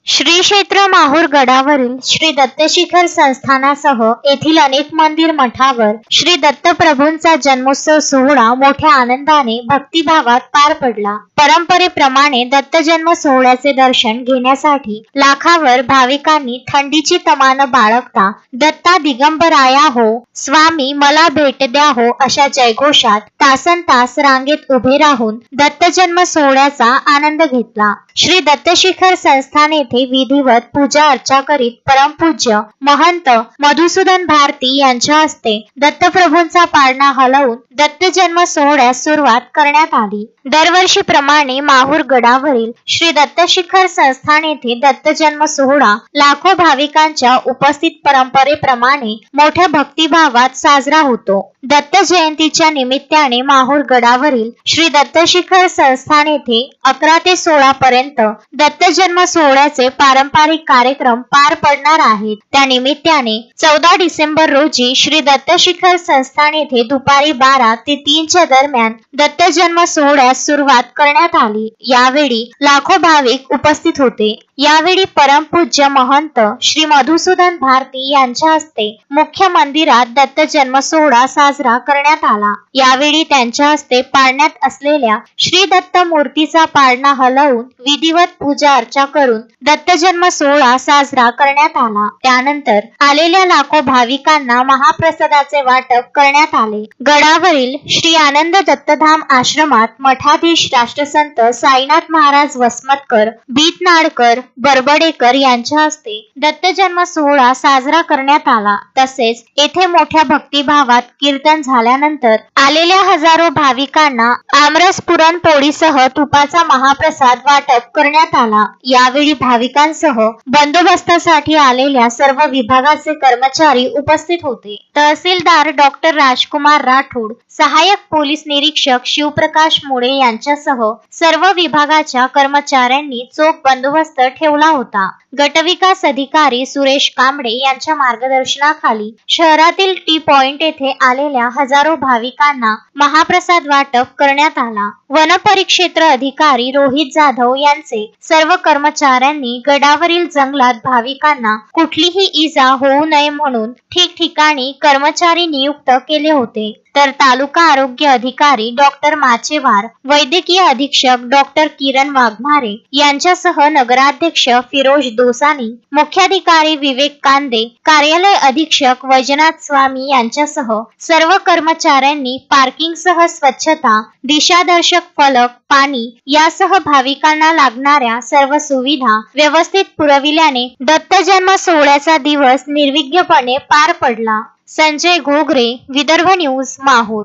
श्री क्षेत्र माहूर गडावरील श्री दत्तशिखर संस्थानासह येथील अनेक मंदिर मठावर श्री दत्तप्रभूंचा जन्मोत्सव सोहळा मोठ्या आनंदाने भक्तिभावात पार पडला. परंपरेप्रमाणे दत्त जन्म सोहळ्याचे दर्शन घेण्यासाठी लाखावर भाविकांनी थंडीची तमानं बाळगता दत्ता दिगंबराया हो, स्वामी मला भेट द्या हो अशा जयघोषात तासनतास रांगेत उभे राहून दत्त जन्म सोहळ्याचा आनंद घेतला. श्री दत्तशिखर संस्थान येथे विधिवत पूजा अर्चा करीत परमपूज्य महंत मधुसूदन भारती यांच्या हस्ते दत्तप्रभूंचा पाळणा हलवून दत्त जन्म सोहळ्यास सुरुवात करण्यात आली. दरवर्षीप्रमाणे माहूर गडावरील श्री दत्तशिखर संस्थान येथे दत्त जन्म सोहळा लाखो भाविकांच्या उपस्थित परंपरेप्रमाणे मोठ्या भक्तिभावात साजरा होतो. दत्त जयंतीच्या निमित्ताने माहूर गडावरील श्री दत्तशिखर संस्थान येथे 11 ते 16 पर्यंत दत्त जन्म सोहळ्याचे पारंपरिक कार्यक्रम पार पडणार आहेत. त्या निमित्ताने 14 डिसेंबर रोजी श्री दत्तशिखर संस्थान येथे दुपारी 12 ते 3 च्या दरम्यान दत्त जन्म सोहळ्यास सुरुवात करण्यात आली. यावेळी लाखो भाविक उपस्थित होते. यावेळी परमपूज्य महंत श्री मधुसूदन भारती यांच्या हस्ते मुख्य मंदिरात दत्त जन्म सोहळा साजरा करण्यात आला. यावेळी त्यांच्या हस्ते पाळण्यात असलेल्या श्री दत्त मूर्तीचा पाळणा हलवून विधिवत पूजा अर्चा करून दत्त जन्म सोहळा साजरा करण्यात आला. त्यानंतर आलेल्या लाखो भाविकांना महाप्रसादाचे वाटप करण्यात आले. गडावरील श्री आनंद दत्तधाम आश्रमात मठाधीश राष्ट्रसंत साईनाथ महाराज वसमतकर, बीतनाडकर, बरबडेकर यांच्या हस्ते दत्त जन्म सोहळा साजरा करण्यात आला. तसेच येथे मोठ्या भक्तिभावात कीर्तन झाल्यानंतर आलेल्या हजारो भाविकांना आमरस पुरण पोळीसह तुपाचा महाप्रसाद वाटप करण्यात आला. यावेळी भाविकांसह बंदोबस्तासाठी आलेल्या सर्व विभागाचे कर्मचारी उपस्थित होते. तहसीलदार डॉक्टर राजकुमार राठोड, सहाय्यक पोलीस निरीक्षक शिवप्रकाश मुळे यांच्यासह सर्व विभागाच्या कर्मचाऱ्यांनी चोख बंदोबस्त ठेवला होता. गटविकास अधिकारी सुरेश कांबळे यांच्या मार्गदर्शनाखाली शहरातील टी पॉइंट येथे आलेल्या हजारो भाविकांना महाप्रसाद वाटप करण्यात आला. वनपरिक्षेत्र अधिकारी रोहित जाधव यांचे सर्व कर्मचाऱ्यांनी गडावरील जंगलात भाविकांना कुठलीही इजा होऊ नये म्हणून ठिकठिकाणी कर्मचारी नियुक्त केले होते. तर तालुका आरोग्य अधिकारी डॉक्टर माचेवार, वैद्यकीय अधीक्षक डॉक्टर किरण वाघमारे यांच्यासह नगराध्यक्ष फिरोज दोसानी, मुख्याधिकारी विवेक कांदे, कार्यालय अधीक्षक वैजनाथ स्वामी यांच्यासह सर्व कर्मचाऱ्यांनी पार्किंगसह स्वच्छता, दिशादर्शक फलक, पाणी यासह भाविकांना लागणाऱ्या सर्व सुविधा व्यवस्थित पुरविल्याने दत्त जन्म सोहळ्याचा दिवस निर्विघ्नपणे पार पडला. संजय घोगरे, विदर्भ न्यूज, माहूर.